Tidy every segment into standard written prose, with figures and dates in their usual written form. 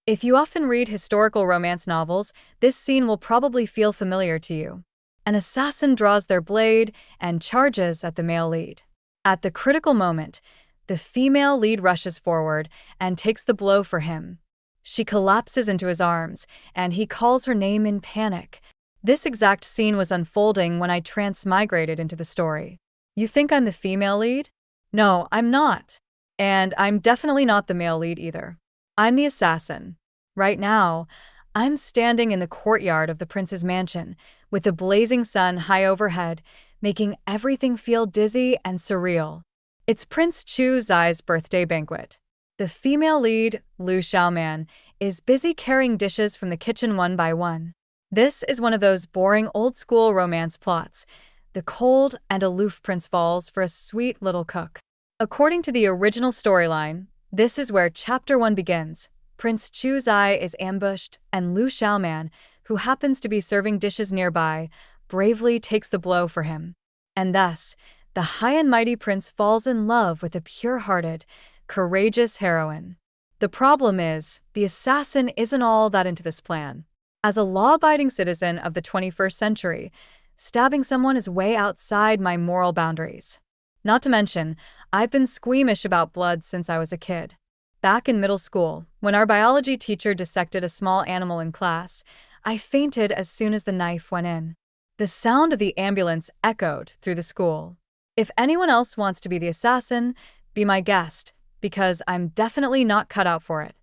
If you often read historical romance novels, this scene will probably feel familiar to you. An assassin draws their blade and charges at the male lead. At the critical moment, the female lead rushes forward and takes the blow for him. She collapses into his arms, and he calls her name in panic. This exact scene was unfolding when I transmigrated into the story. You think I'm the female lead? No, I'm not. And I'm definitely not the male lead either. I'm the assassin. Right now, I'm standing in the courtyard of the prince's mansion, with the blazing sun high overhead, making everything feel dizzy and surreal. It's Prince Chu Zai's birthday banquet. The female lead, Lu Xiaoman, is busy carrying dishes from the kitchen one by one. This is one of those boring old-school romance plots. The cold and aloof prince falls for a sweet little cook. According to the original storyline, this is where Chapter 1 begins. Prince Chu Zai is ambushed, and Lu Xiaoman, who happens to be serving dishes nearby, bravely takes the blow for him. And thus, the high and mighty prince falls in love with a pure-hearted, courageous heroine. The problem is, the assassin isn't all that into this plan. As a law-abiding citizen of the 21st century, stabbing someone is way outside my moral boundaries. Not to mention, I've been squeamish about blood since I was a kid. Back in middle school, when our biology teacher dissected a small animal in class, I fainted as soon as the knife went in. The sound of the ambulance echoed through the school. If anyone else wants to be the assassin, be my guest, because I'm definitely not cut out for it.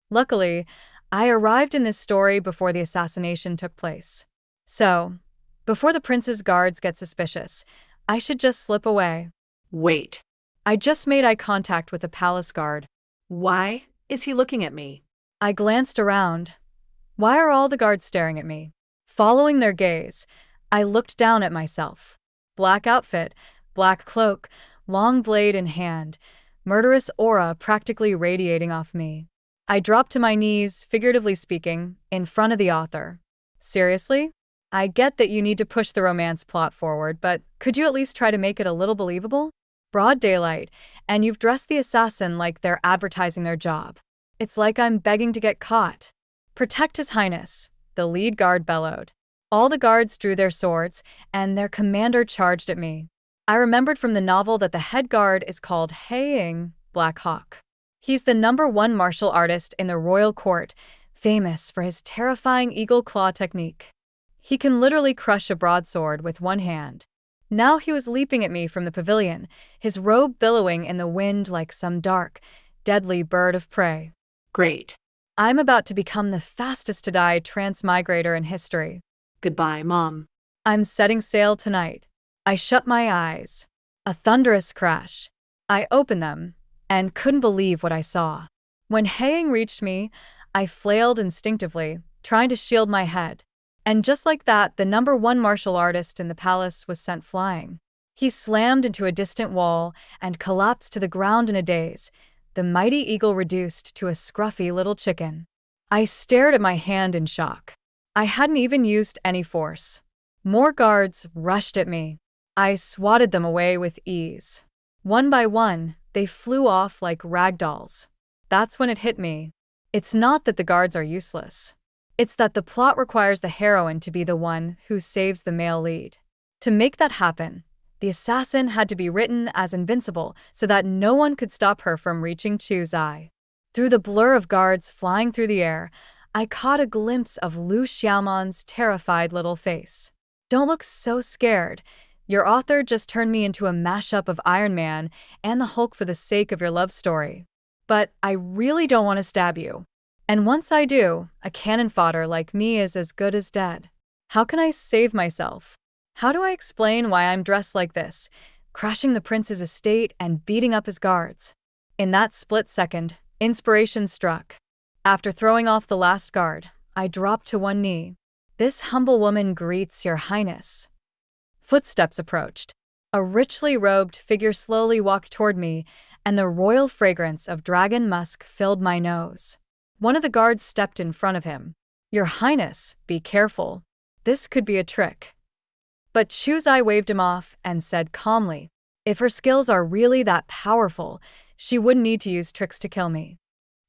Luckily, I arrived in this story before the assassination took place. So, before the prince's guards get suspicious, I should just slip away. Wait. I just made eye contact with the palace guard. Why is he looking at me? I glanced around. Why are all the guards staring at me? Following their gaze, I looked down at myself. Black outfit, black cloak, long blade in hand, murderous aura practically radiating off me. I dropped to my knees, figuratively speaking, in front of the author. Seriously? I get that you need to push the romance plot forward, but could you at least try to make it a little believable? Broad daylight, and you've dressed the assassin like they're advertising their job. It's like I'm begging to get caught. Protect His Highness, the lead guard bellowed. All the guards drew their swords, and their commander charged at me. I remembered from the novel that the head guard is called Haiying Black Hawk. He's the #1 martial artist in the royal court, famous for his terrifying eagle claw technique. He can literally crush a broadsword with one hand. Now he was leaping at me from the pavilion, his robe billowing in the wind like some dark, deadly bird of prey. Great. I'm about to become the fastest to die transmigrator in history. Goodbye, Mom. I'm setting sail tonight. I shut my eyes. A thunderous crash. I opened them and couldn't believe what I saw. When Haiying reached me, I flailed instinctively, trying to shield my head. And just like that, the #1 martial artist in the palace was sent flying. He slammed into a distant wall and collapsed to the ground in a daze, the mighty eagle reduced to a scruffy little chicken. I stared at my hand in shock. I hadn't even used any force. More guards rushed at me. I swatted them away with ease. One by one, they flew off like rag dolls. That's when it hit me. It's not that the guards are useless. It's that the plot requires the heroine to be the one who saves the male lead. To make that happen, the assassin had to be written as invincible so that no one could stop her from reaching Chu Zai. Through the blur of guards flying through the air, I caught a glimpse of Lu Xiaoman's terrified little face. Don't look so scared. Your author just turned me into a mashup of Iron Man and the Hulk for the sake of your love story. But I really don't want to stab you. And once I do, a cannon fodder like me is as good as dead. How can I save myself? How do I explain why I'm dressed like this, crashing the prince's estate and beating up his guards? In that split second, inspiration struck. After throwing off the last guard, I dropped to one knee. This humble woman greets your highness. Footsteps approached. A richly robed figure slowly walked toward me, and the royal fragrance of dragon musk filled my nose. One of the guards stepped in front of him. Your Highness, be careful. This could be a trick. But Chu Zai waved him off and said calmly, if her skills are really that powerful, she wouldn't need to use tricks to kill me.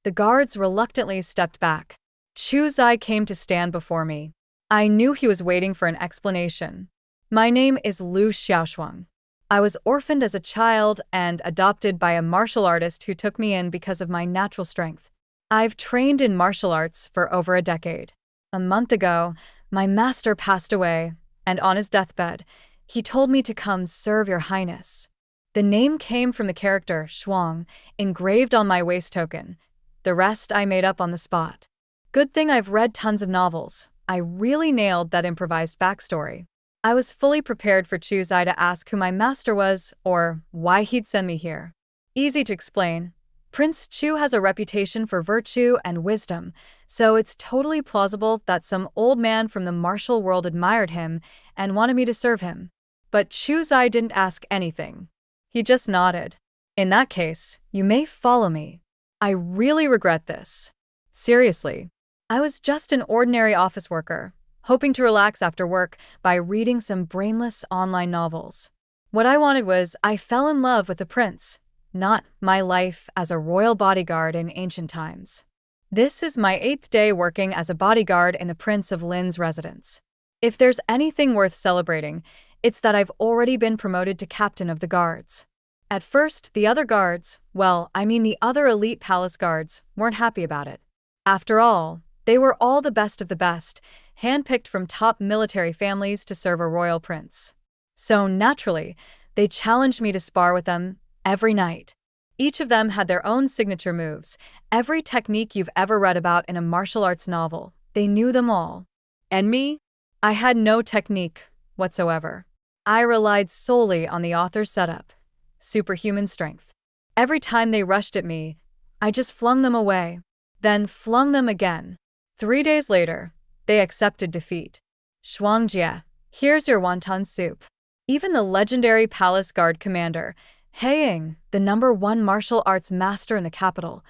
The guards reluctantly stepped back. Chu Zai came to stand before me. I knew he was waiting for an explanation. My name is Lu Xiaoshuang. I was orphaned as a child and adopted by a martial artist who took me in because of my natural strength. I've trained in martial arts for over a decade. A month ago, my master passed away, and on his deathbed, he told me to come serve your highness. The name came from the character Shuang, engraved on my waist token. The rest I made up on the spot. Good thing I've read tons of novels. I really nailed that improvised backstory. I was fully prepared for Chu Zai to ask who my master was or why he'd send me here. Easy to explain. Prince Chu has a reputation for virtue and wisdom, so it's totally plausible that some old man from the martial world admired him and wanted me to serve him. But Chu Zai didn't ask anything. He just nodded. In that case, you may follow me. I really regret this. Seriously. I was just an ordinary office worker, hoping to relax after work by reading some brainless online novels. What I wanted was I fell in love with the prince, not my life as a royal bodyguard in ancient times. This is my 8th day working as a bodyguard in the Prince of Lin's residence. If there's anything worth celebrating, it's that I've already been promoted to captain of the guards. At first, the other guards, the other elite palace guards, weren't happy about it. After all, they were all the best of the best, handpicked from top military families to serve a royal prince. So naturally, they challenged me to spar with them every night. Each of them had their own signature moves, every technique you've ever read about in a martial arts novel. They knew them all. And me? I had no technique whatsoever. I relied solely on the author's setup. Superhuman strength. Every time they rushed at me, I just flung them away, then flung them again. 3 days later, they accepted defeat. Shuangjie, here's your wonton soup. Even the legendary palace guard commander, Heiying, the #1 martial arts master in the capital,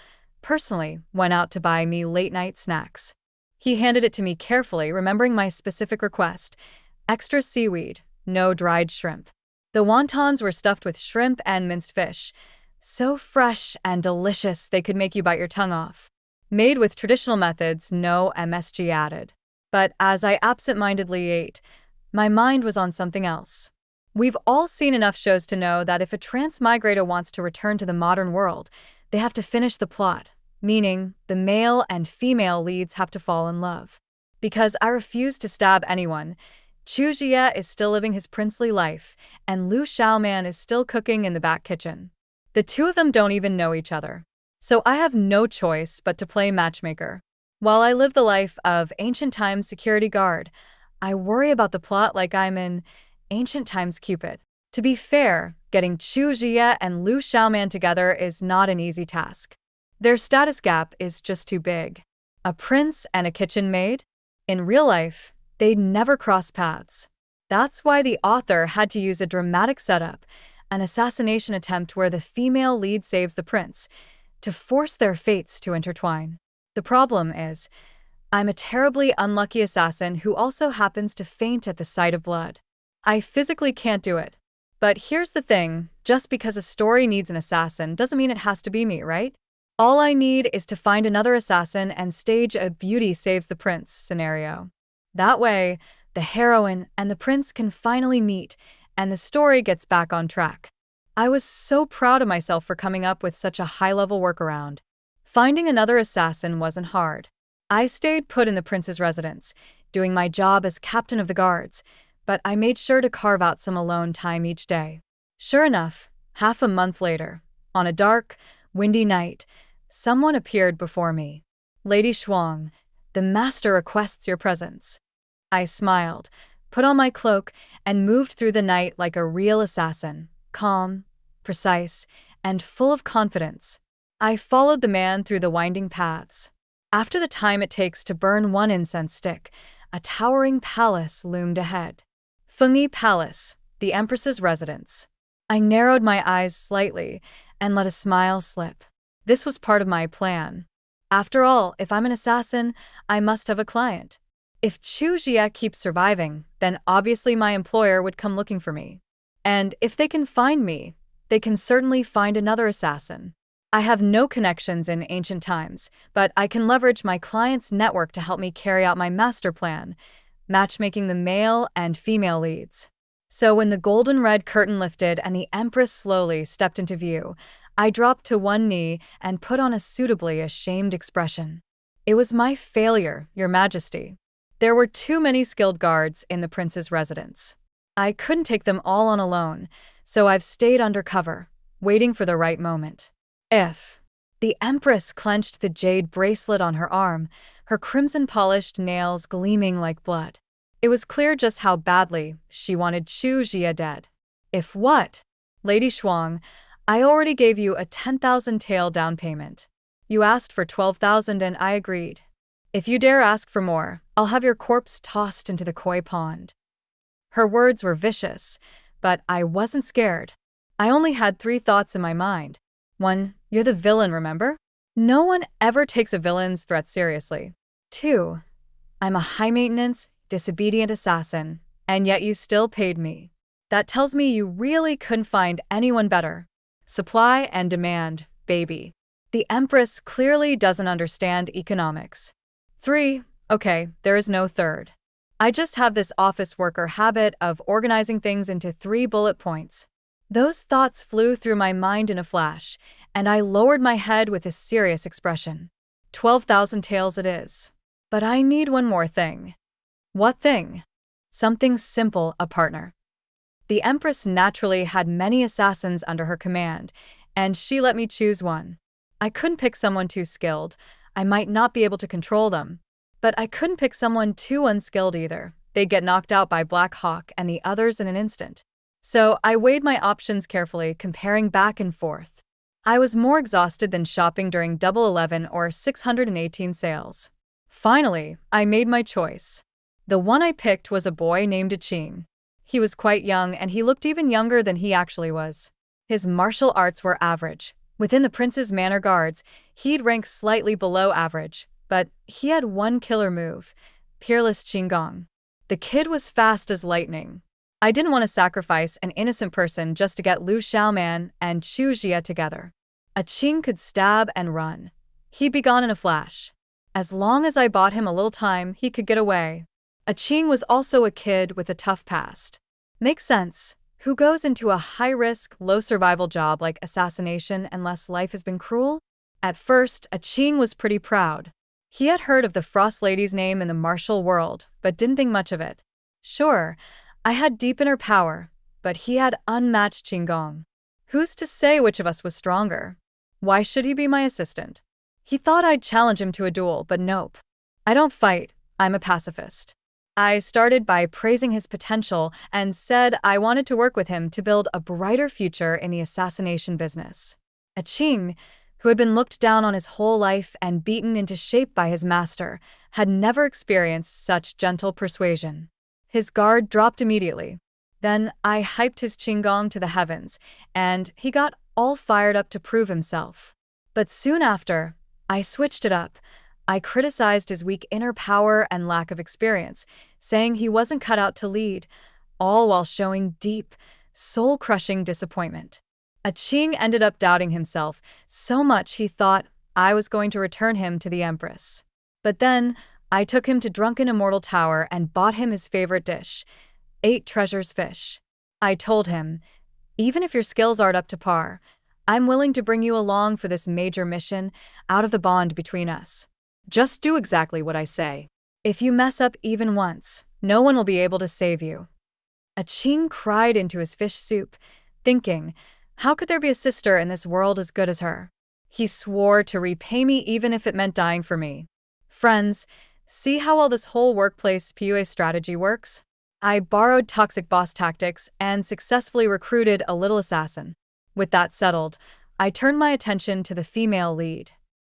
personally went out to buy me late-night snacks. He handed it to me carefully, remembering my specific request: extra seaweed, no dried shrimp. The wontons were stuffed with shrimp and minced fish, so fresh and delicious they could make you bite your tongue off. Made with traditional methods, no MSG added. But as I absent-mindedly ate, my mind was on something else. We've all seen enough shows to know that if a transmigrator wants to return to the modern world, they have to finish the plot, meaning the male and female leads have to fall in love. Because I refuse to stab anyone, Chu Jie is still living his princely life, and Lu Xiaoman is still cooking in the back kitchen. The two of them don't even know each other. So I have no choice but to play matchmaker. While I live the life of ancient times security guard, I worry about the plot like I'm in ancient times Cupid. To be fair, getting Chu Jie and Lu Xiaoman together is not an easy task. Their status gap is just too big. A prince and a kitchen maid? In real life, they'd never cross paths. That's why the author had to use a dramatic setup, an assassination attempt where the female lead saves the prince, to force their fates to intertwine. The problem is, I'm a terribly unlucky assassin who also happens to faint at the sight of blood. I physically can't do it. But here's the thing, just because a story needs an assassin doesn't mean it has to be me, right? All I need is to find another assassin and stage a beauty saves the prince scenario. That way, the heroine and the prince can finally meet, and the story gets back on track. I was so proud of myself for coming up with such a high-level workaround. Finding another assassin wasn't hard. I stayed put in the prince's residence, doing my job as captain of the guards, but I made sure to carve out some alone time each day. Sure enough, half a month later, on a dark, windy night, someone appeared before me. Lady Shuang, the master requests your presence. I smiled, put on my cloak, and moved through the night like a real assassin, calm, precise, and full of confidence. I followed the man through the winding paths. After the time it takes to burn one incense stick, a towering palace loomed ahead. Fengyi Palace, the Empress's residence. I narrowed my eyes slightly and let a smile slip. This was part of my plan. After all, if I'm an assassin, I must have a client. If Chu Jie keeps surviving, then obviously my employer would come looking for me. And if they can find me, they can certainly find another assassin. I have no connections in ancient times, but I can leverage my client's network to help me carry out my master plan, matchmaking the male and female leads. So when the golden red curtain lifted and the Empress slowly stepped into view, I dropped to one knee and put on a suitably ashamed expression. It was my failure, Your Majesty. There were too many skilled guards in the prince's residence. I couldn't take them all on alone, so I've stayed undercover, waiting for the right moment. If the Empress clenched the jade bracelet on her arm, her crimson-polished nails gleaming like blood. It was clear just how badly she wanted Chu Jia dead. If what? Lady Shuang, I already gave you a 10,000 tael down payment. You asked for 12,000 and I agreed. If you dare ask for more, I'll have your corpse tossed into the koi pond. Her words were vicious, but I wasn't scared. I only had 3 thoughts in my mind. 1, you're the villain, remember? No one ever takes a villain's threat seriously. 2, I'm a high-maintenance, disobedient assassin, and yet you still paid me. That tells me you really couldn't find anyone better. Supply and demand, baby. The Empress clearly doesn't understand economics. 3, okay, there is no third. I just have this office worker habit of organizing things into 3 bullet points. Those thoughts flew through my mind in a flash, and I lowered my head with a serious expression. 12,000 taels it is. But I need one more thing. What thing? Something simple, a partner. The Empress naturally had many assassins under her command, and she let me choose one. I couldn't pick someone too skilled. I might not be able to control them. But I couldn't pick someone too unskilled either. They'd get knocked out by Black Hawk and the others in an instant. So I weighed my options carefully, comparing back and forth. I was more exhausted than shopping during Double 11 or 618 sales. Finally, I made my choice. The one I picked was a boy named Ching. He was quite young and he looked even younger than he actually was. His martial arts were average. Within the prince's manor guards, he'd rank slightly below average, but he had one killer move, Peerless Qinggong. The kid was fast as lightning. I didn't want to sacrifice an innocent person just to get Lu Xiaoman and Chu Jia together. A Qing could stab and run. He'd be gone in a flash. As long as I bought him a little time, he could get away. A Qing was also a kid with a tough past. Makes sense. Who goes into a high-risk, low-survival job like assassination unless life has been cruel? At first, a Qing was pretty proud. He had heard of the Frost Lady's name in the martial world, but didn't think much of it. Sure, I had deep inner power, but he had unmatched Qinggong. Who's to say which of us was stronger? Why should he be my assistant? He thought I'd challenge him to a duel, but nope. I don't fight, I'm a pacifist. I started by praising his potential and said I wanted to work with him to build a brighter future in the assassination business. A Qing, who had been looked down on his whole life and beaten into shape by his master, had never experienced such gentle persuasion. His guard dropped immediately. Then I hyped his Qinggong to the heavens, and he got all fired up to prove himself. But soon after, I switched it up. I criticized his weak inner power and lack of experience, saying he wasn't cut out to lead, all while showing deep, soul-crushing disappointment. A Qing ended up doubting himself so much he thought I was going to return him to the Empress. But then, I took him to Drunken Immortal Tower and bought him his favorite dish, 8 treasures fish. I told him, even if your skills aren't up to par, I'm willing to bring you along for this major mission out of the bond between us. Just do exactly what I say. If you mess up even once, no one will be able to save you. A Qing cried into his fish soup, thinking, how could there be a sister in this world as good as her? He swore to repay me even if it meant dying for me. Friends, see how well this whole workplace PUA strategy works? I borrowed toxic boss tactics and successfully recruited a little assassin. With that settled, I turned my attention to the female lead.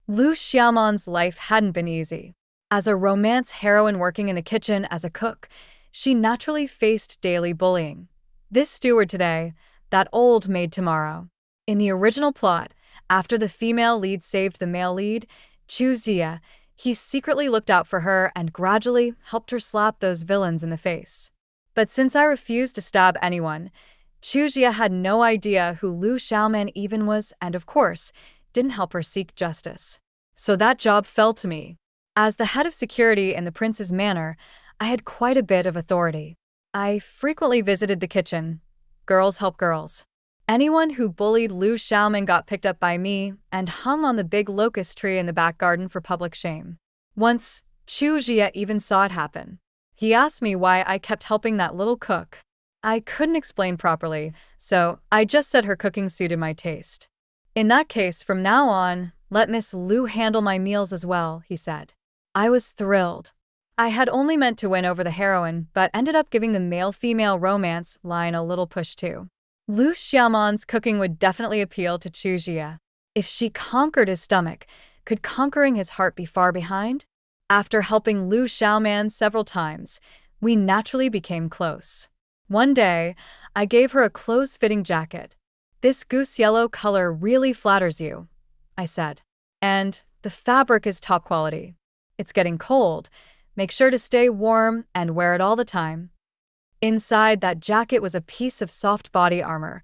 Lu Xiaoman's life hadn't been easy. As a romance heroine working in the kitchen as a cook, she naturally faced daily bullying. This steward today, that old maid tomorrow. In the original plot, after the female lead saved the male lead, Chu Jia, he secretly looked out for her and gradually helped her slap those villains in the face. But since I refused to stab anyone, Chu Jia had no idea who Lu Xiaoman even was and, of course, didn't help her seek justice. So that job fell to me. As the head of security in the prince's manor, I had quite a bit of authority. I frequently visited the kitchen. Girls help girls. Anyone who bullied Lu Xiaoman got picked up by me and hung on the big locust tree in the back garden for public shame. Once, Chu Jie even saw it happen. He asked me why I kept helping that little cook. I couldn't explain properly, so I just said her cooking suited my taste. In that case, from now on, let Miss Lu handle my meals as well, he said. I was thrilled. I had only meant to win over the heroine, but ended up giving the male-female romance line a little push too. Lu Xiaoman's cooking would definitely appeal to Chu Jie. If she conquered his stomach, could conquering his heart be far behind? After helping Lu Xiaoman several times, we naturally became close. One day, I gave her a close-fitting jacket. "This goose yellow color really flatters you," I said. "And the fabric is top quality. It's getting cold. Make sure to stay warm and wear it all the time." Inside that jacket was a piece of soft body armor,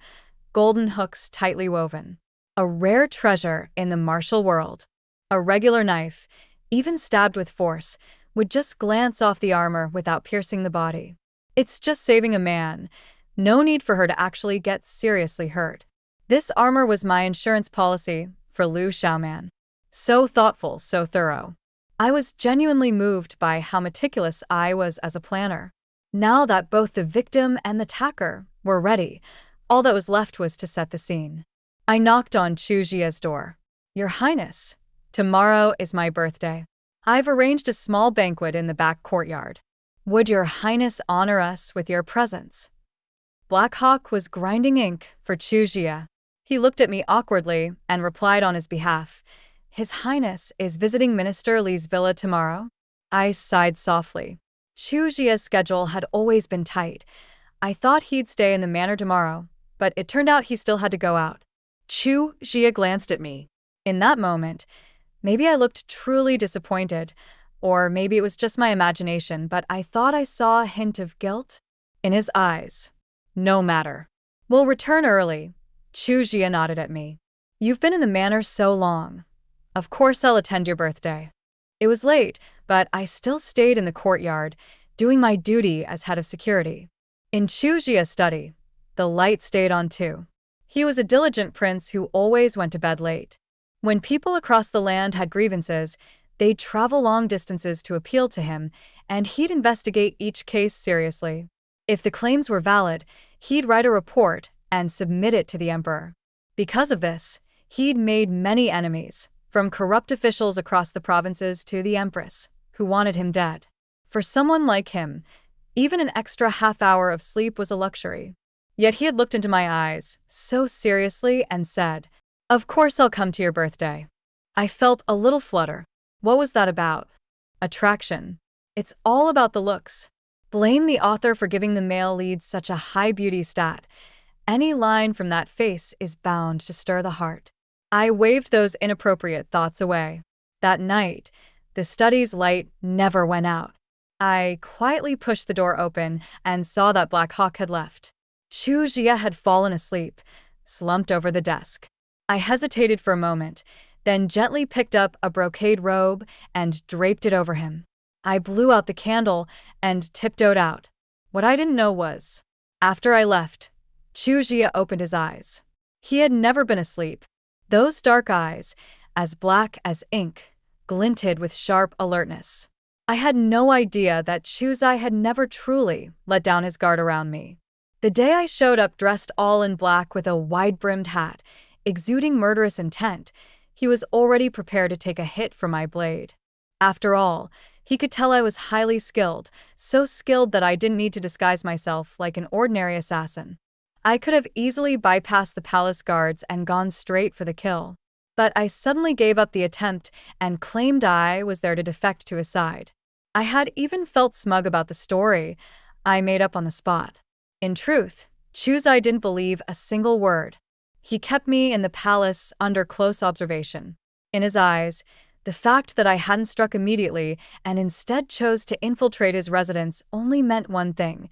golden hooks tightly woven. A rare treasure in the martial world. A regular knife, even stabbed with force, would just glance off the armor without piercing the body. It's just saving a man. No need for her to actually get seriously hurt. This armor was my insurance policy for Lu Xiaoman. So thoughtful, so thorough. I was genuinely moved by how meticulous I was as a planner. Now that both the victim and the attacker were ready, all that was left was to set the scene. I knocked on Chu Jie's door. "Your Highness, tomorrow is my birthday. I've arranged a small banquet in the back courtyard. Would your Highness honor us with your presence?" Black Hawk was grinding ink for Chu Jie. He looked at me awkwardly and replied on his behalf, "His Highness is visiting Minister Li's villa tomorrow?" I sighed softly. Chu Jie's schedule had always been tight. I thought he'd stay in the manor tomorrow, but it turned out he still had to go out. Chu Jie glanced at me. In that moment, maybe I looked truly disappointed, or maybe it was just my imagination, but I thought I saw a hint of guilt in his eyes. "No matter. We'll return early." Chu Jie nodded at me. "You've been in the manor so long. Of course I'll attend your birthday." It was late, but I still stayed in the courtyard, doing my duty as head of security. In Chu Jie's study, the light stayed on too. He was a diligent prince who always went to bed late. When people across the land had grievances, they'd travel long distances to appeal to him, and he'd investigate each case seriously. If the claims were valid, he'd write a report and submit it to the emperor. Because of this, he'd made many enemies, from corrupt officials across the provinces to the empress, who wanted him dead. For someone like him, even an extra half-hour of sleep was a luxury. Yet he had looked into my eyes so seriously and said, "Of course I'll come to your birthday." I felt a little flutter. What was that about? Attraction. It's all about the looks. Blame the author for giving the male lead such a high beauty stat. Any line from that face is bound to stir the heart. I waved those inappropriate thoughts away. That night, the study's light never went out. I quietly pushed the door open and saw that Black Hawk had left. Chu Jie had fallen asleep, slumped over the desk. I hesitated for a moment, then gently picked up a brocade robe and draped it over him. I blew out the candle and tiptoed out. What I didn't know was, after I left, Chu Jie opened his eyes. He had never been asleep. Those dark eyes, as black as ink, glinted with sharp alertness. I had no idea that Chu Jie had never truly let down his guard around me. The day I showed up dressed all in black with a wide-brimmed hat, exuding murderous intent, he was already prepared to take a hit from my blade. After all, he could tell I was highly skilled, so skilled that I didn't need to disguise myself like an ordinary assassin. I could have easily bypassed the palace guards and gone straight for the kill. But I suddenly gave up the attempt and claimed I was there to defect to his side. I had even felt smug about the story I made up on the spot. In truth, Chu Jie didn't believe a single word. He kept me in the palace under close observation. In his eyes, the fact that I hadn't struck immediately and instead chose to infiltrate his residence only meant one thing.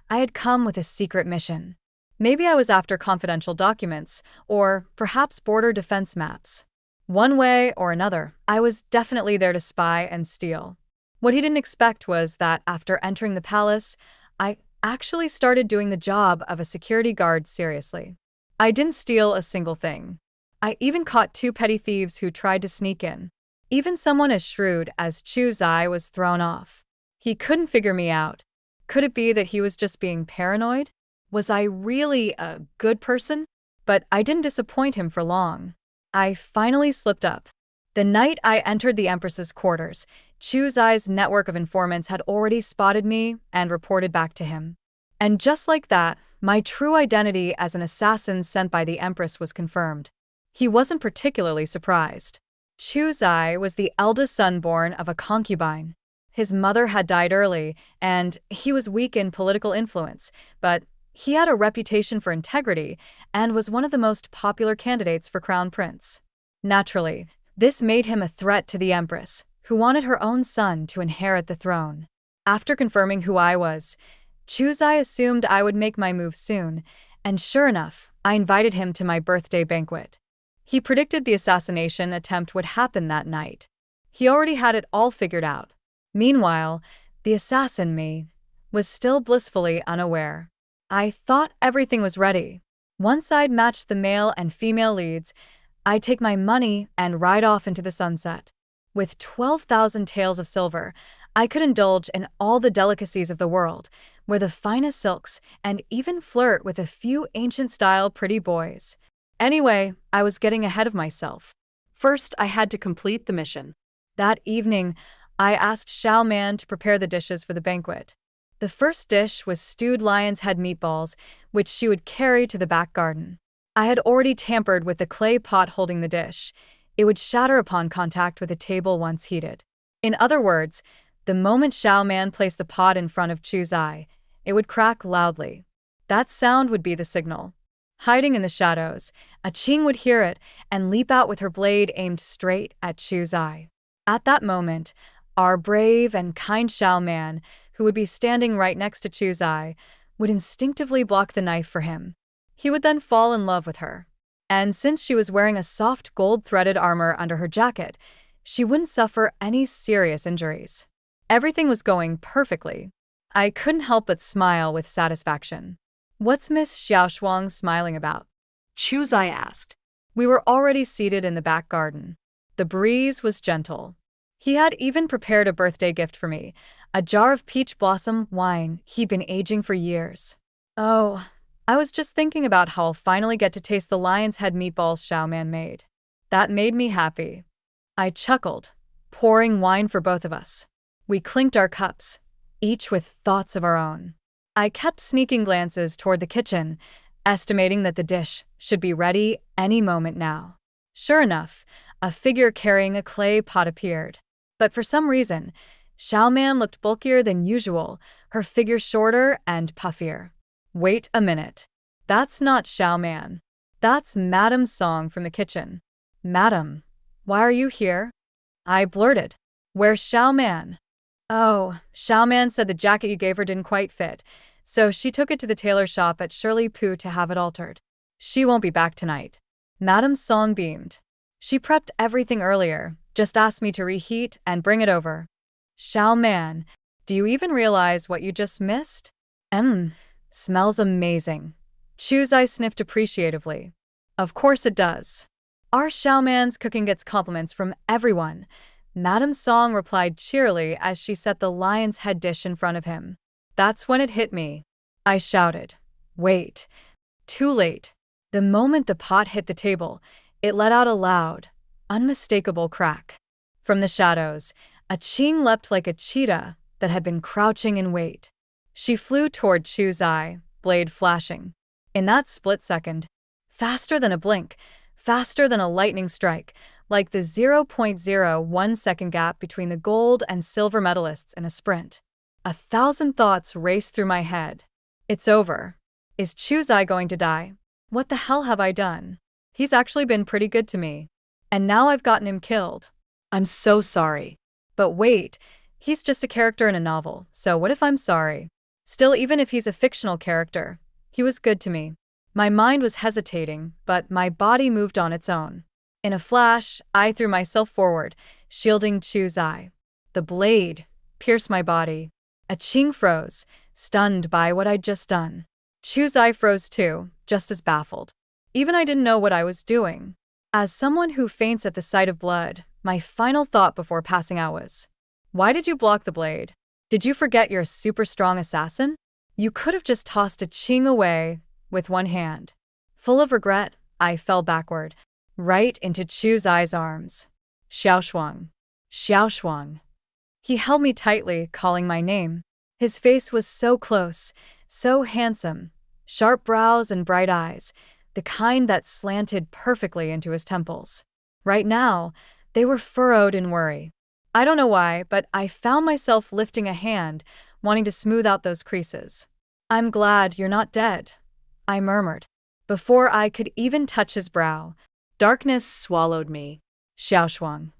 I had come with a secret mission. Maybe I was after confidential documents, or perhaps border defense maps. One way or another, I was definitely there to spy and steal. What he didn't expect was that after entering the palace, I actually started doing the job of a security guard seriously. I didn't steal a single thing. I even caught two petty thieves who tried to sneak in. Even someone as shrewd as Chu Zai was thrown off. He couldn't figure me out. Could it be that he was just being paranoid? Was I really a good person? But I didn't disappoint him for long. I finally slipped up. The night I entered the Empress's quarters, Chu Zai's network of informants had already spotted me and reported back to him. And just like that, my true identity as an assassin sent by the Empress was confirmed. He wasn't particularly surprised. Chu Zai was the eldest son born of a concubine. His mother had died early, and he was weak in political influence, but he had a reputation for integrity and was one of the most popular candidates for crown prince. Naturally, this made him a threat to the Empress, who wanted her own son to inherit the throne. After confirming who I was, Chu Zai assumed I would make my move soon, and sure enough, I invited him to my birthday banquet. He predicted the assassination attempt would happen that night. He already had it all figured out. Meanwhile, the assassin, me, was still blissfully unaware. I thought everything was ready. Once I'd matched the male and female leads, I'd take my money and ride off into the sunset. With 12,000 taels of silver, I could indulge in all the delicacies of the world, wear the finest silks, and even flirt with a few ancient-style pretty boys. Anyway, I was getting ahead of myself. First, I had to complete the mission. That evening, I asked Xiao Man to prepare the dishes for the banquet. The first dish was stewed lion's head meatballs, which she would carry to the back garden. I had already tampered with the clay pot holding the dish. It would shatter upon contact with a table once heated. In other words, the moment Xiao Man placed the pot in front of Chu Zai, it would crack loudly. That sound would be the signal. Hiding in the shadows, a Qing would hear it and leap out with her blade aimed straight at Chu Zai. At that moment, our brave and kind Xiao Man, who would be standing right next to Chu Zai, would instinctively block the knife for him. He would then fall in love with her. And since she was wearing a soft gold-threaded armor under her jacket, she wouldn't suffer any serious injuries. Everything was going perfectly. I couldn't help but smile with satisfaction. What's Miss Xiaoshuang smiling about? Chu Zai asked. We were already seated in the back garden. The breeze was gentle. He had even prepared a birthday gift for me, a jar of peach blossom wine he'd been aging for years. Oh, I was just thinking about how I'll finally get to taste the lion's head meatballs Xiao Man made. That made me happy. I chuckled, pouring wine for both of us. We clinked our cups, each with thoughts of our own. I kept sneaking glances toward the kitchen, estimating that the dish should be ready any moment now. Sure enough, a figure carrying a clay pot appeared. But for some reason, Xiao Man looked bulkier than usual, her figure shorter and puffier. Wait a minute. That's not Xiao Man. That's Madame Song from the kitchen. Madam, why are you here? I blurted. Where's Xiao Man? Oh, Xiao Man said the jacket you gave her didn't quite fit, so she took it to the tailor shop at Shirley Pu to have it altered. She won't be back tonight. Madame Song beamed. She prepped everything earlier, just asked me to reheat and bring it over. Xiao Man, do you even realize what you just missed? Smells amazing. Chu Zai sniffed appreciatively. Of course it does. Our Xiao Man's cooking gets compliments from everyone. Madame Song replied cheerily as she set the lion's head dish in front of him. That's when it hit me. I shouted. Wait. Too late. The moment the pot hit the table, it let out a loud, unmistakable crack. From the shadows, a Qing leapt like a cheetah that had been crouching in wait. She flew toward Chu Zai, blade flashing. In that split second, faster than a blink, faster than a lightning strike, like the 0.01 second gap between the gold and silver medalists in a sprint. 1,000 thoughts raced through my head. It's over. Is Chu Zai going to die? What the hell have I done? He's actually been pretty good to me. And now I've gotten him killed. I'm so sorry. But wait, he's just a character in a novel, so what if I'm sorry? Still, even if he's a fictional character, he was good to me. My mind was hesitating, but my body moved on its own. In a flash, I threw myself forward, shielding Chu's eye. The blade pierced my body. A Qing froze, stunned by what I'd just done. Chu's eye froze too, just as baffled. Even I didn't know what I was doing. As someone who faints at the sight of blood, my final thought before passing out was, why did you block the blade? Did you forget you're a super strong assassin? You could have just tossed a Qing away with one hand. Full of regret, I fell backward, right into Chu Zai's arms. Xiaoshuang. Xiaoshuang. He held me tightly, calling my name. His face was so close, so handsome. Sharp brows and bright eyes, the kind that slanted perfectly into his temples. Right now, they were furrowed in worry. I don't know why, but I found myself lifting a hand, wanting to smooth out those creases. I'm glad you're not dead, I murmured. Before I could even touch his brow, Darkness swallowed me. Xiaoshuang.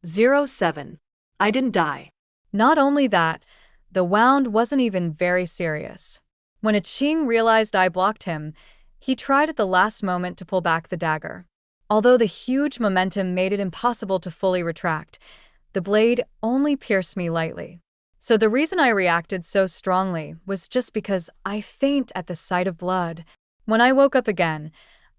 07. I didn't die. Not only that, the wound wasn't even very serious. When a Qing realized I blocked him, he tried at the last moment to pull back the dagger. Although the huge momentum made it impossible to fully retract, the blade only pierced me lightly. So the reason I reacted so strongly was just because I faint at the sight of blood. When I woke up again,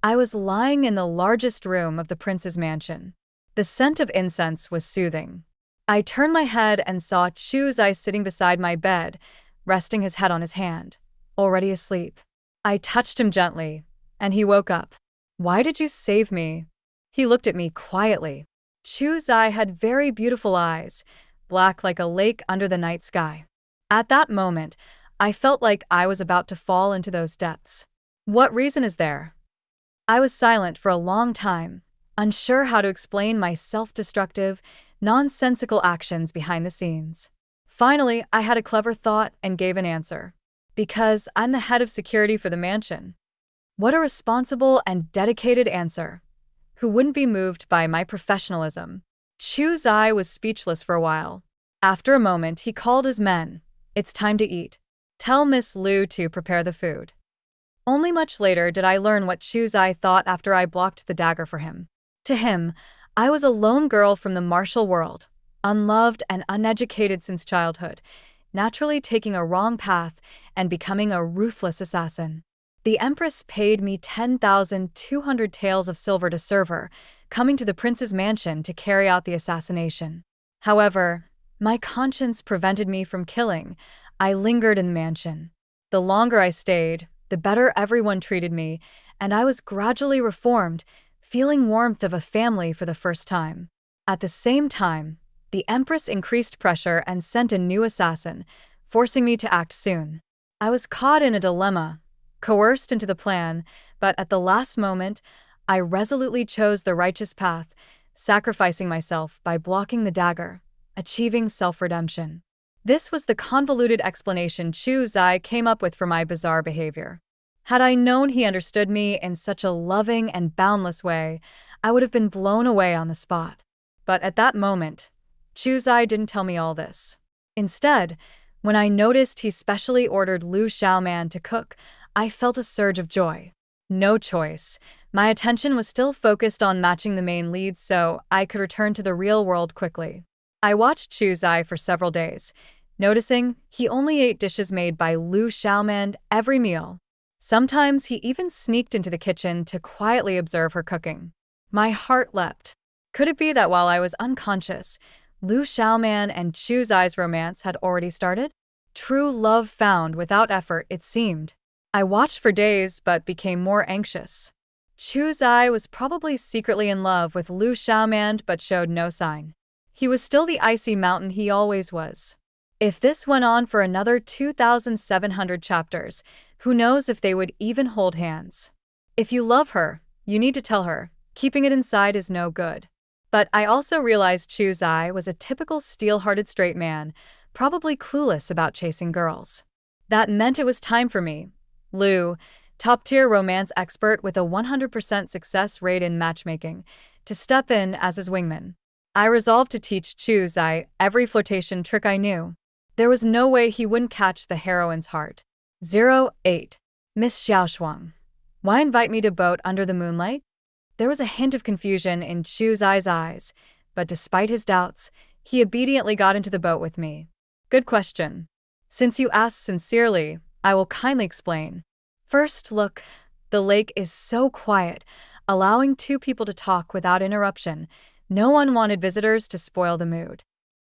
I was lying in the largest room of the prince's mansion. The scent of incense was soothing. I turned my head and saw Chu Zai sitting beside my bed, resting his head on his hand, already asleep. I touched him gently, and he woke up. Why did you save me? He looked at me quietly. Chu Zai had very beautiful eyes, black like a lake under the night sky. At that moment, I felt like I was about to fall into those depths. What reason is there? I was silent for a long time, unsure how to explain my self-destructive, nonsensical actions behind the scenes. Finally, I had a clever thought and gave an answer. Because I'm the head of security for the mansion. What a responsible and dedicated answer. Who wouldn't be moved by my professionalism? Chu Zai was speechless for a while. After a moment, he called his men. It's time to eat. Tell Miss Liu to prepare the food. Only much later did I learn what Chu Zai thought after I blocked the dagger for him. To him, I was a lone girl from the martial world, unloved and uneducated since childhood, naturally taking a wrong path and becoming a ruthless assassin. The Empress paid me 10,200 taels of silver to serve her, coming to the prince's mansion to carry out the assassination. However, my conscience prevented me from killing. I lingered in the mansion. The longer I stayed, the better everyone treated me, and I was gradually reformed, feeling warmth of a family for the first time. At the same time, the Empress increased pressure and sent a new assassin, forcing me to act soon. I was caught in a dilemma, coerced into the plan, but at the last moment, I resolutely chose the righteous path, sacrificing myself by blocking the dagger, achieving self-redemption. This was the convoluted explanation Chu Zai came up with for my bizarre behavior. Had I known he understood me in such a loving and boundless way, I would have been blown away on the spot. But at that moment, Chu Zai didn't tell me all this. Instead, when I noticed he specially ordered Liu Xiaoman to cook, I felt a surge of joy. No choice. My attention was still focused on matching the main leads so I could return to the real world quickly. I watched Chu Zai for several days, noticing he only ate dishes made by Liu Xiaoman every meal. Sometimes he even sneaked into the kitchen to quietly observe her cooking. My heart leapt. Could it be that while I was unconscious, Liu Xiaoman and Chu Zai's romance had already started? True love found without effort, it seemed. I watched for days but became more anxious. Chu Zai was probably secretly in love with Liu Xiaoman but showed no sign. He was still the icy mountain he always was. If this went on for another 2,700 chapters, who knows if they would even hold hands. If you love her, you need to tell her. Keeping it inside is no good. But I also realized Chu Zai was a typical steel-hearted straight man, probably clueless about chasing girls. That meant it was time for me, Liu, top-tier romance expert with a 100% success rate in matchmaking, to step in as his wingman. I resolved to teach Chu Zai every flirtation trick I knew. There was no way he wouldn't catch the heroine's heart. 08. Miss Xiaoshuang. Why invite me to boat under the moonlight? There was a hint of confusion in Chu Zai's eyes, but despite his doubts, he obediently got into the boat with me. Good question. Since you asked sincerely, I will kindly explain. First, look, the lake is so quiet, allowing two people to talk without interruption. No one wanted visitors to spoil the mood.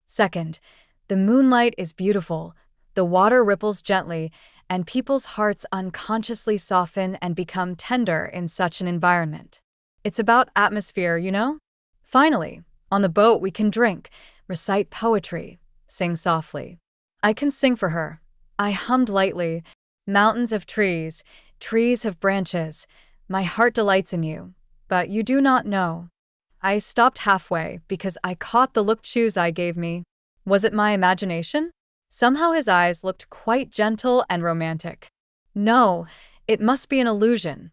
Second, the moonlight is beautiful. The water ripples gently, and people's hearts unconsciously soften and become tender in such an environment. It's about atmosphere, you know? Finally, on the boat we can drink, recite poetry, sing softly. I can sing for her. I hummed lightly. Mountains have trees, trees have branches. My heart delights in you, but you do not know. I stopped halfway because I caught the look Chu Zai gave me. Was it my imagination? Somehow his eyes looked quite gentle and romantic. No, it must be an illusion.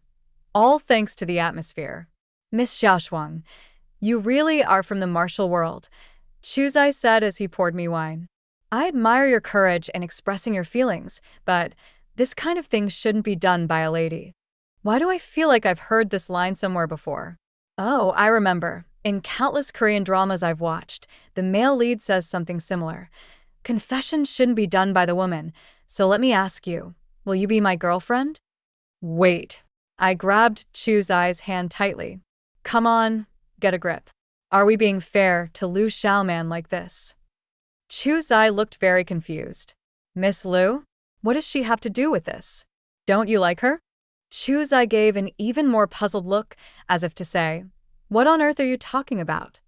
All thanks to the atmosphere. Miss Xiaoshuang, you really are from the martial world, Chu Zai said as he poured me wine. I admire your courage in expressing your feelings, but this kind of thing shouldn't be done by a lady. Why do I feel like I've heard this line somewhere before? Oh, I remember. In countless Korean dramas I've watched, the male lead says something similar. Confession shouldn't be done by the woman, so let me ask you, will you be my girlfriend? Wait. I grabbed Chu Zai's hand tightly. Come on, get a grip. Are we being fair to Lu Xiaoman like this? Chu Zai looked very confused. Miss Lu? What does she have to do with this? Don't you like her? Chu Zai gave an even more puzzled look, as if to say, what on earth are you talking about?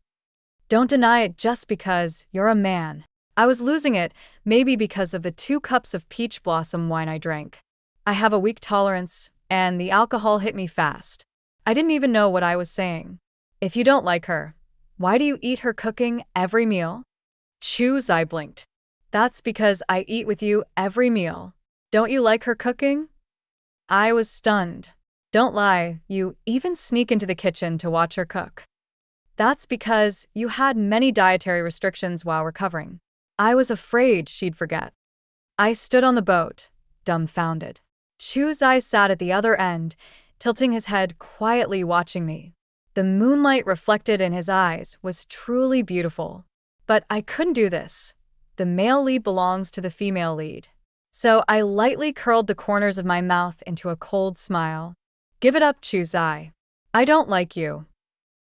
Don't deny it just because you're a man. I was losing it, maybe because of the 2 cups of peach blossom wine I drank. I have a weak tolerance, and the alcohol hit me fast. I didn't even know what I was saying. If you don't like her, why do you eat her cooking every meal? Chu Zai blinked. That's because I eat with you every meal. Don't you like her cooking? I was stunned. Don't lie, you even sneak into the kitchen to watch her cook. That's because you had many dietary restrictions while recovering. I was afraid she'd forget. I stood on the boat, dumbfounded. Chu Zai sat at the other end, tilting his head quietly watching me. The moonlight reflected in his eyes was truly beautiful. But I couldn't do this. The male lead belongs to the female lead. So I lightly curled the corners of my mouth into a cold smile. Give it up, Chu Zai. I don't like you.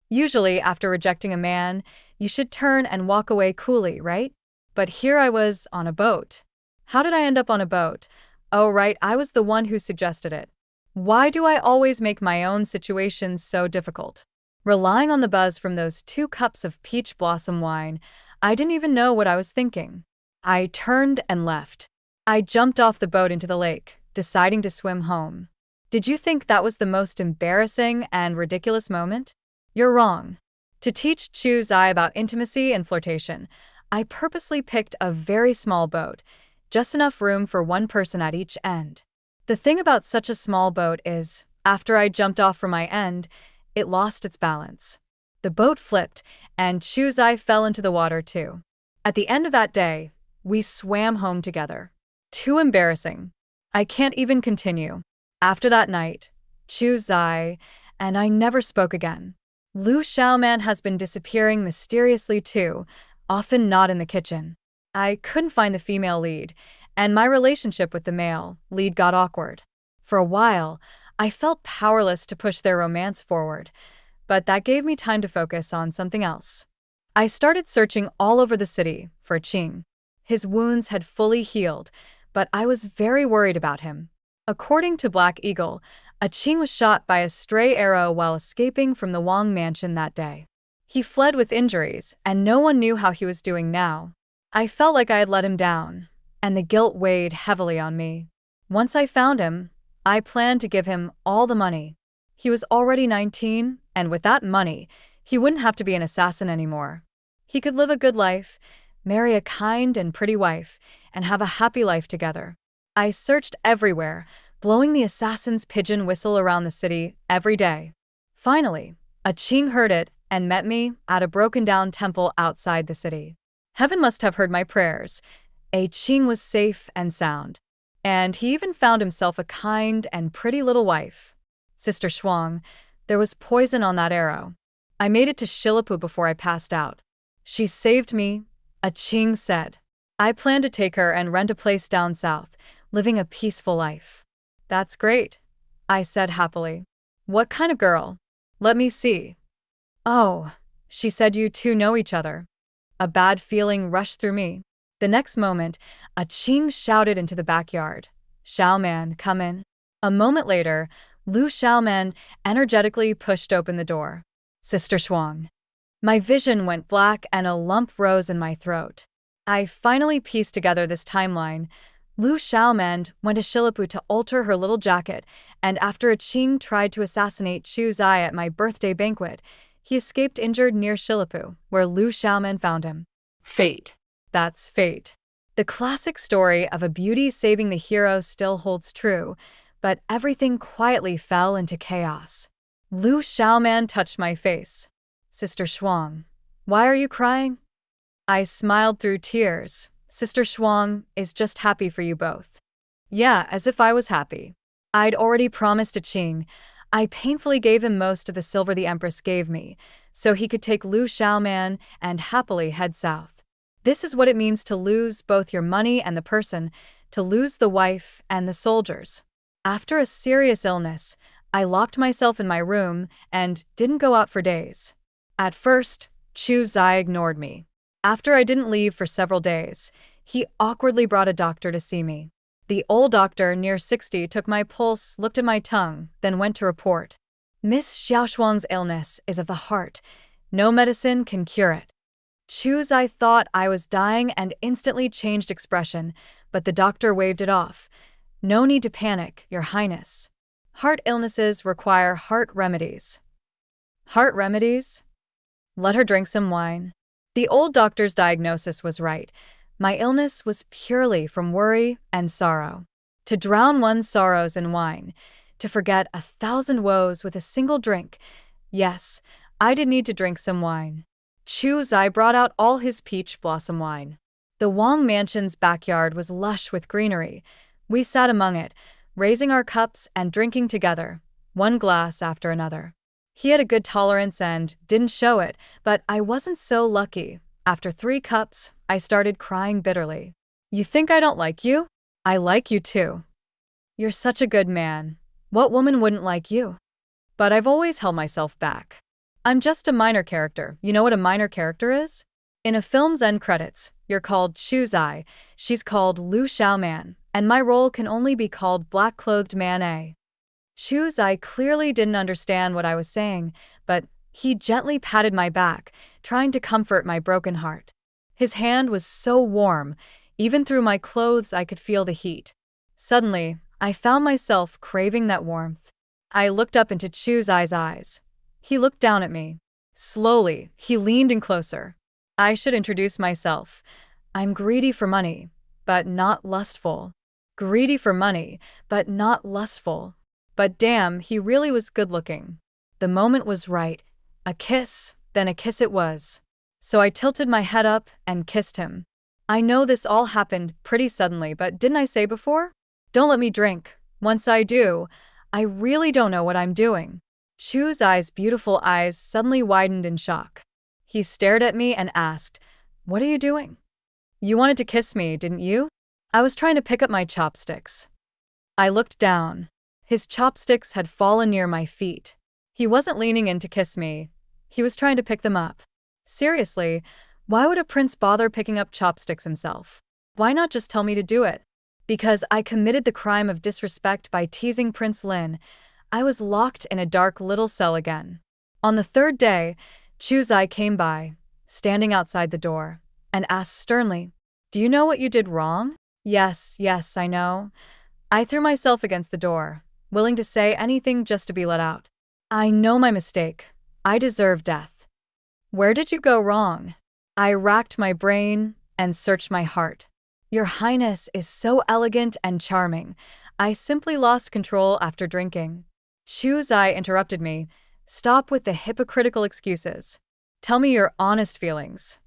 Usually, after rejecting a man, you should turn and walk away coolly, right? But here I was on a boat. How did I end up on a boat? Oh, right, I was the one who suggested it. Why do I always make my own situations so difficult? Relying on the buzz from those 2 cups of peach blossom wine, I didn't even know what I was thinking. I turned and left. I jumped off the boat into the lake, deciding to swim home. Did you think that was the most embarrassing and ridiculous moment? You're wrong. To teach Chu Zai about intimacy and flirtation, I purposely picked a very small boat, just enough room for one person at each end. The thing about such a small boat is, after I jumped off from my end, it lost its balance. The boat flipped, and Chu Zai fell into the water too. At the end of that day, we swam home together. Too embarrassing. I can't even continue. After that night, Chu Zai and I never spoke again. Lu Xiaoman has been disappearing mysteriously too, often not in the kitchen. I couldn't find the female lead, and my relationship with the male lead got awkward. For a while, I felt powerless to push their romance forward, but that gave me time to focus on something else. I started searching all over the city for Qing. His wounds had fully healed, but I was very worried about him. According to Black Eagle, Qing was shot by a stray arrow while escaping from the Wang mansion that day. He fled with injuries, and no one knew how he was doing now. I felt like I had let him down, and the guilt weighed heavily on me. Once I found him, I planned to give him all the money. He was already 19, and with that money, he wouldn't have to be an assassin anymore. He could live a good life, marry a kind and pretty wife, and have a happy life together. I searched everywhere, blowing the assassin's pigeon whistle around the city every day. Finally, Qing heard it and met me at a broken-down temple outside the city. Heaven must have heard my prayers. Qing was safe and sound, and he even found himself a kind and pretty little wife. Sister Shuang, There was poison on that arrow. I made it to Shilipu before I passed out. She saved me, a Ching said. I plan to take her and rent a place down south, living a peaceful life. That's great, I said happily. What kind of girl? Let me see. Oh, she said you two know each other. A bad feeling rushed through me. The next moment, a Ching shouted into the backyard. Xiaoman, come in. A moment later, Lu Xiaoman energetically pushed open the door. Sister Shuang. My vision went black and a lump rose in my throat. I finally pieced together this timeline. Lu Xiaoman went to Shilipu to alter her little jacket, and after a Qing tried to assassinate Chu Zai at my birthday banquet, he escaped injured near Shilipu, where Lu Xiaoman found him. Fate. That's fate. The classic story of a beauty saving the hero still holds true, but everything quietly fell into chaos. Lu Xiaoman touched my face. Sister Shuang, why are you crying? I smiled through tears. Sister Shuang is just happy for you both. Yeah, as if I was happy. I'd already promised to Qing. I painfully gave him most of the silver the Empress gave me, so he could take Lu Xiaoman and happily head south. This is what it means to lose both your money and the person, to lose the wife and the soldiers. After a serious illness, I locked myself in my room and didn't go out for days. At first, Chu Zai ignored me. After I didn't leave for several days, he awkwardly brought a doctor to see me. The old doctor, near 60, took my pulse, looked at my tongue, then went to report. Miss Xiaoshuang's illness is of the heart. No medicine can cure it. Chu Zai thought I was dying and instantly changed expression, but the doctor waved it off. No need to panic, Your Highness. Heart illnesses require heart remedies. Heart remedies? Let her drink some wine. The old doctor's diagnosis was right. My illness was purely from worry and sorrow. To drown one's sorrows in wine, to forget 1,000 woes with a single drink. Yes, I did need to drink some wine. Chu Zai brought out all his peach blossom wine. The Wang mansion's backyard was lush with greenery. We sat among it, raising our cups and drinking together, one glass after another. He had a good tolerance and didn't show it, but I wasn't so lucky. After 3 cups, I started crying bitterly. You think I don't like you? I like you too. You're such a good man. What woman wouldn't like you? But I've always held myself back. I'm just a minor character. You know what a minor character is? In a film's end credits, you're called Chu Zai, she's called Lu Xiaoman, and my role can only be called Black-Clothed Man A. Chu Zai clearly didn't understand what I was saying, but he gently patted my back, trying to comfort my broken heart. His hand was so warm, even through my clothes I could feel the heat. Suddenly, I found myself craving that warmth. I looked up into Chu Zai's eyes. He looked down at me. Slowly, he leaned in closer. I should introduce myself. I'm greedy for money, but not lustful. Greedy for money, but not lustful. But damn, he really was good-looking. The moment was right. A kiss, then a kiss it was. So I tilted my head up and kissed him. I know this all happened pretty suddenly, but didn't I say before? Don't let me drink. Once I do, I really don't know what I'm doing. Chu Zai's beautiful eyes suddenly widened in shock. He stared at me and asked, "What are you doing?" You wanted to kiss me, didn't you? I was trying to pick up my chopsticks. I looked down. His chopsticks had fallen near my feet. He wasn't leaning in to kiss me. He was trying to pick them up. Seriously, why would a prince bother picking up chopsticks himself? Why not just tell me to do it? Because I committed the crime of disrespect by teasing Prince Lin, I was locked in a dark little cell again. On the 3rd day, Chu Zai came by, standing outside the door, and asked sternly, "Do you know what you did wrong?" Yes, I know. I threw myself against the door, willing to say anything just to be let out. I know my mistake. I deserve death. Where did you go wrong? I racked my brain and searched my heart. Your Highness is so elegant and charming. I simply lost control after drinking. Chu Zai interrupted me. Stop with the hypocritical excuses. Tell me your honest feelings.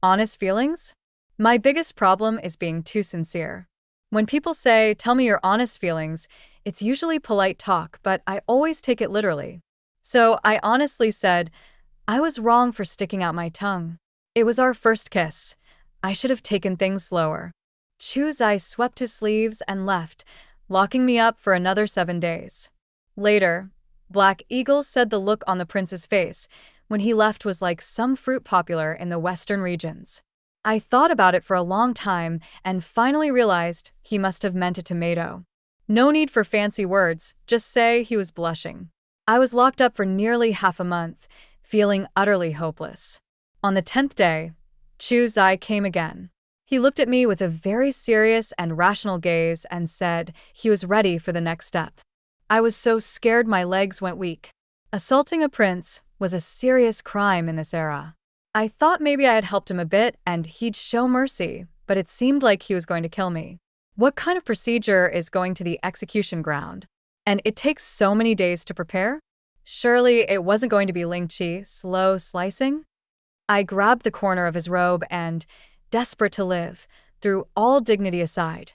Honest feelings? My biggest problem is being too sincere. When people say, "Tell me your honest feelings," it's usually polite talk, but I always take it literally. So I honestly said, I was wrong for sticking out my tongue. It was our first kiss. I should have taken things slower. Chuzai swept his sleeves and left, locking me up for another 7 days. Later, Black Eagle said the look on the prince's face when he left was like some fruit popular in the western regions. I thought about it for a long time and finally realized he must have meant a tomato. No need for fancy words, just say he was blushing. I was locked up for nearly half a month, feeling utterly hopeless. On the 10th day, Chu Zai came again. He looked at me with a very serious and rational gaze and said he was ready for the next step. I was so scared my legs went weak. Assaulting a prince was a serious crime in this era. I thought maybe I had helped him a bit and he'd show mercy, but it seemed like he was going to kill me. What kind of procedure is going to the execution ground? And it takes so many days to prepare? Surely it wasn't going to be Ling Chi, slow slicing? I grabbed the corner of his robe and, desperate to live, threw all dignity aside.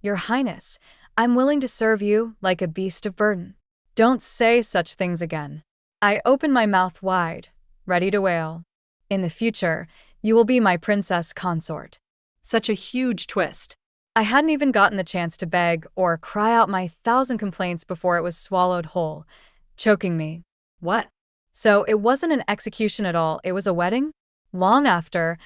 Your Highness, I'm willing to serve you like a beast of burden. Don't say such things again. I opened my mouth wide, ready to wail. In the future, you will be my princess consort. Such a huge twist. I hadn't even gotten the chance to beg or cry out my 1,000 complaints before it was swallowed whole, choking me. What? So it wasn't an execution at all, it was a wedding? Long after,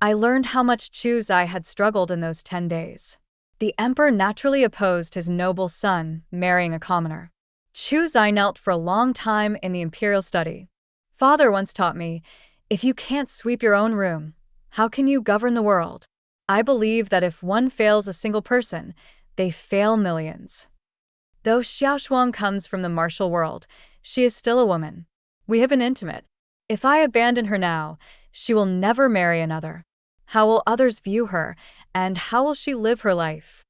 I learned how much Chu Zai had struggled in those 10 days. The emperor naturally opposed his noble son marrying a commoner. Chu Zai knelt for a long time in the imperial study. Father once taught me, if you can't sweep your own room, how can you govern the world? I believe that if one fails a single person, they fail millions. Though Xiaoshuang comes from the martial world, she is still a woman. We have been intimate. If I abandon her now, she will never marry another. How will others view her, and how will she live her life?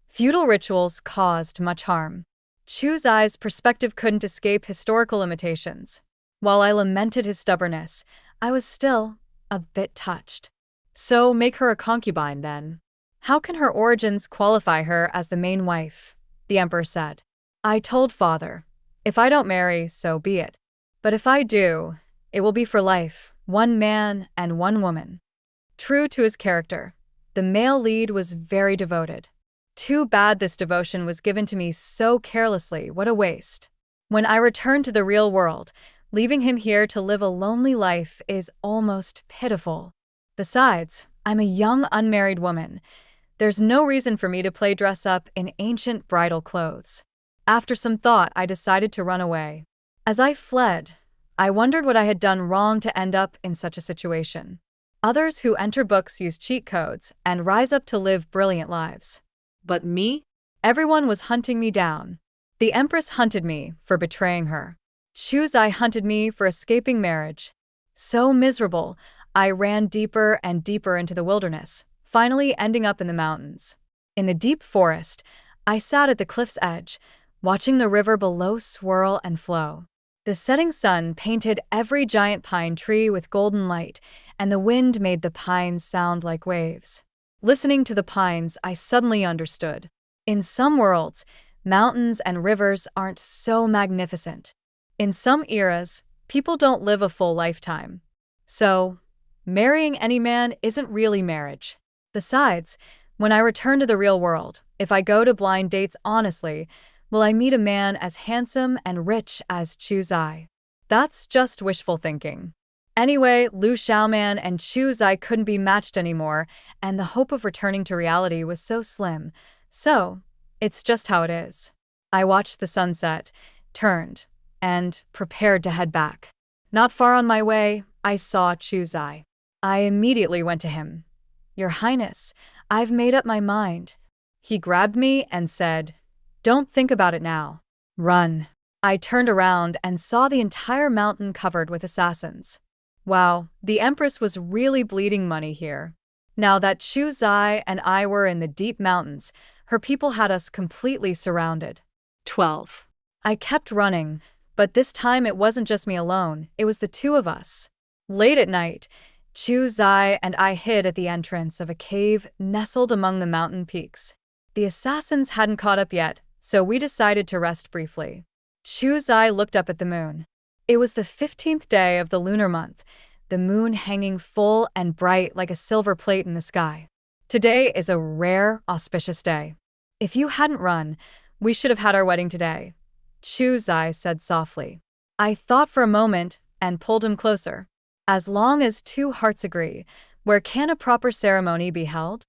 Feudal rituals caused much harm. Chu Zai's perspective couldn't escape historical limitations. While I lamented his stubbornness, I was still a bit touched. So make her a concubine, then. How can her origins qualify her as the main wife? The emperor said. I told father, if I don't marry, so be it. But if I do, it will be for life, one man and one woman. True to his character, the male lead was very devoted. Too bad this devotion was given to me so carelessly, what a waste. When I returned to the real world, leaving him here to live a lonely life is almost pitiful. Besides, I'm a young unmarried woman. There's no reason for me to play dress up in ancient bridal clothes. After some thought, I decided to run away. As I fled, I wondered what I had done wrong to end up in such a situation. Others who enter books use cheat codes and rise up to live brilliant lives. But me? Everyone was hunting me down. The Empress hunted me for betraying her. Chu Zai hunted me for escaping marriage. So miserable, I ran deeper and deeper into the wilderness, finally ending up in the mountains. In the deep forest, I sat at the cliff's edge, watching the river below swirl and flow. The setting sun painted every giant pine tree with golden light, and the wind made the pines sound like waves. Listening to the pines, I suddenly understood. In some worlds, mountains and rivers aren't so magnificent. In some eras, people don't live a full lifetime. So, marrying any man isn't really marriage. Besides, when I return to the real world, if I go to blind dates honestly, will I meet a man as handsome and rich as Chu Zai? That's just wishful thinking. Anyway, Lu Xiaoman and Chu Zai couldn't be matched anymore, and the hope of returning to reality was so slim. So, it's just how it is. I watched the sunset, turned, and prepared to head back. Not far on my way, I saw Chu Zai. I immediately went to him. Your Highness, I've made up my mind. He grabbed me and said, don't think about it now. Run. I turned around and saw the entire mountain covered with assassins. Wow, the Empress was really bleeding money here. Now that Chu Zai and I were in the deep mountains, her people had us completely surrounded. 12. I kept running, but this time it wasn't just me alone, it was the two of us. Late at night, Chu Zai and I hid at the entrance of a cave nestled among the mountain peaks. The assassins hadn't caught up yet, so we decided to rest briefly. Chu Zai looked up at the moon. It was the 15th day of the lunar month, the moon hanging full and bright like a silver plate in the sky. Today is a rare, auspicious day. If you hadn't run, we should have had our wedding today, Chu Zai said softly. I thought for a moment and pulled him closer. As long as two hearts agree, where can a proper ceremony be held?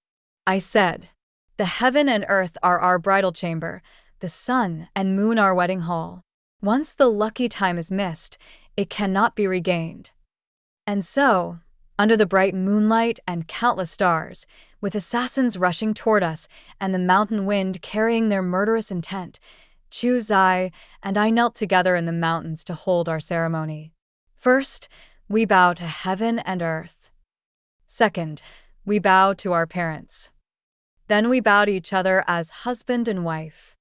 I said. The heaven and earth are our bridal chamber, the sun and moon our wedding hall. Once the lucky time is missed, it cannot be regained. And so, under the bright moonlight and countless stars, with assassins rushing toward us and the mountain wind carrying their murderous intent, Chu Zai and I knelt together in the mountains to hold our ceremony. First, we bow to heaven and earth. Second, we bow to our parents. Then we bow to each other as husband and wife.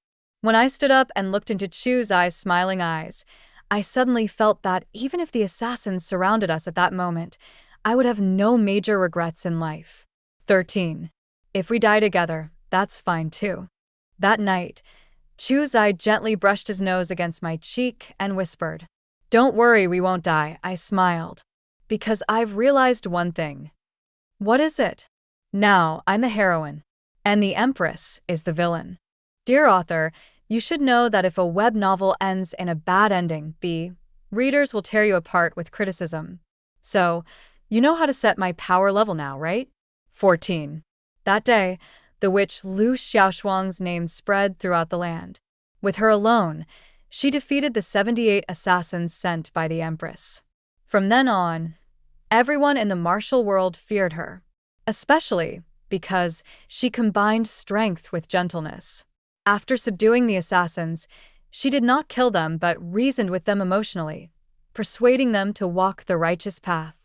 When I stood up and looked into Chu Zai's smiling eyes, I suddenly felt that even if the assassins surrounded us at that moment, I would have no major regrets in life. 13. If we die together, that's fine too. That night, Chu Zai gently brushed his nose against my cheek and whispered, Don't worry, we won't die, I smiled. Because I've realized one thing. What is it? Now I'm the heroine, and the Empress is the villain. Dear author, you should know that if a web novel ends in a bad ending, readers will tear you apart with criticism. So, you know how to set my power level now, right? 14. That day, the witch Lu Xiaoshuang's name spread throughout the land. With her alone, she defeated the 78 assassins sent by the Empress. From then on, everyone in the martial world feared her, especially because she combined strength with gentleness. After subduing the assassins, she did not kill them but reasoned with them emotionally, persuading them to walk the righteous path.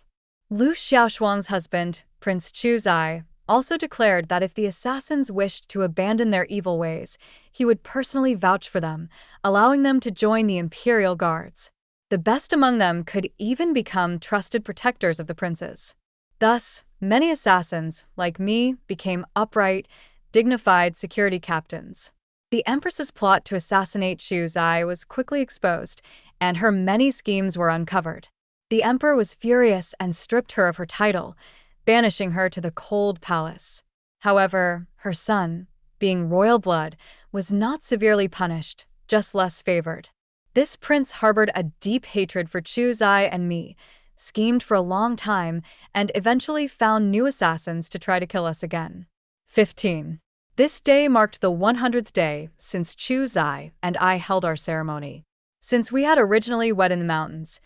Lu Xiaoshuang's husband, Prince Chu Zai, also declared that if the assassins wished to abandon their evil ways, he would personally vouch for them, allowing them to join the imperial guards. The best among them could even become trusted protectors of the princes. Thus, many assassins, like me, became upright, dignified security captains. The Empress's plot to assassinate Chu Zai was quickly exposed, and her many schemes were uncovered. The emperor was furious and stripped her of her title, banishing her to the cold palace. However, her son, being royal blood, was not severely punished, just less favored. This prince harbored a deep hatred for Chu Zai and me, schemed for a long time, and eventually found new assassins to try to kill us again. 15. This day marked the 100th day since Chu Zai and I held our ceremony. Since we had originally wed in the mountains,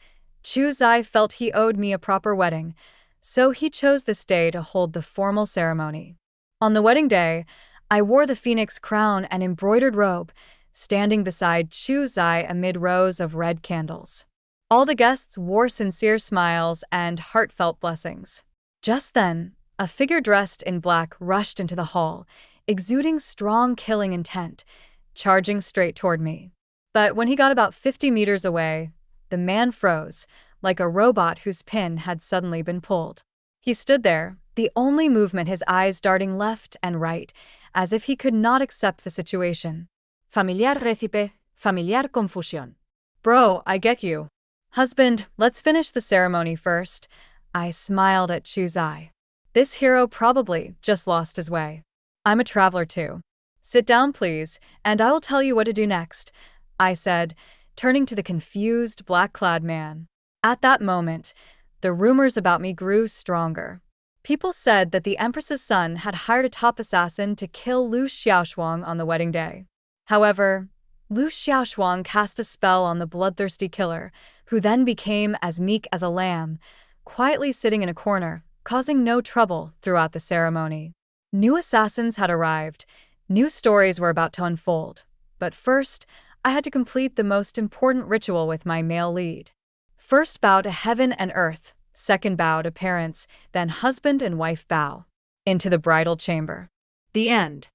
Chu Zai felt he owed me a proper wedding, so he chose this day to hold the formal ceremony. On the wedding day, I wore the phoenix crown and embroidered robe, standing beside Chu Zai amid rows of red candles. All the guests wore sincere smiles and heartfelt blessings. Just then, a figure dressed in black rushed into the hall, exuding strong killing intent, charging straight toward me. But when he got about 50 meters away, the man froze, like a robot whose pin had suddenly been pulled. He stood there, the only movement his eyes darting left and right, as if he could not accept the situation. Familiar recipe, familiar confusión. Bro, I get you. Husband, let's finish the ceremony first. I smiled at Chu Zai. This hero probably just lost his way. I'm a traveler too. Sit down, please, and I will tell you what to do next, I said, turning to the confused, black-clad man. At that moment, the rumors about me grew stronger. People said that the Empress's son had hired a top assassin to kill Lu Xiaoshuang on the wedding day. However, Lu Xiaoshuang cast a spell on the bloodthirsty killer, who then became as meek as a lamb, quietly sitting in a corner, causing no trouble throughout the ceremony. New assassins had arrived. New stories were about to unfold. But first, I had to complete the most important ritual with my male lead. First bow to heaven and earth, second bow to parents, then husband and wife bow. Into the bridal chamber. The end.